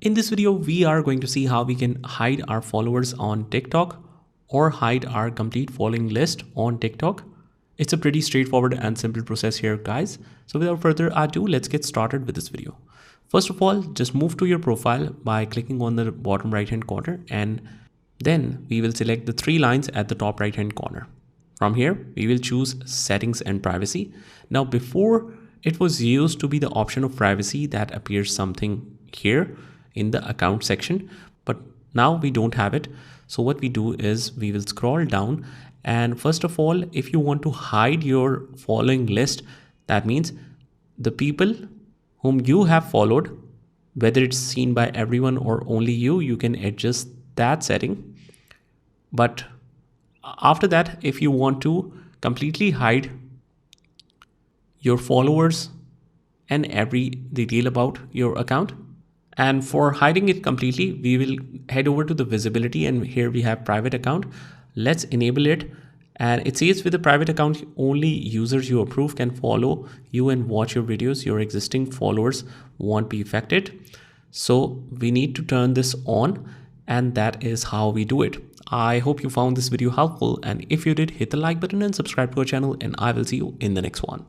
In this video, we are going to see how we can hide our followers on TikTok or hide our complete following list on TikTok. It's a pretty straightforward and simple process here, guys. So without further ado, let's get started with this video. First of all, just move to your profile by clicking on the bottom right hand corner, and then we will select the three lines at the top right hand corner. From here, we will choose settings and privacy. Now, before it was used to be the option of privacy that appears something here in the account section, but now we don't have it. So what we do is we will scroll down, and first of all, if you want to hide your following list, that means the people whom you have followed, whether it's seen by everyone or only you can adjust that setting. But after that, if you want to completely hide your followers and every detail about your account, and for hiding it completely, we will head over to the visibility, and here we have private account. Let's enable it. And it says with the private account, only users you approve can follow you and watch your videos. Your existing followers won't be affected. So we need to turn this on, and that is how we do it. I hope you found this video helpful, and if you did, hit the like button and subscribe to our channel, and I will see you in the next one.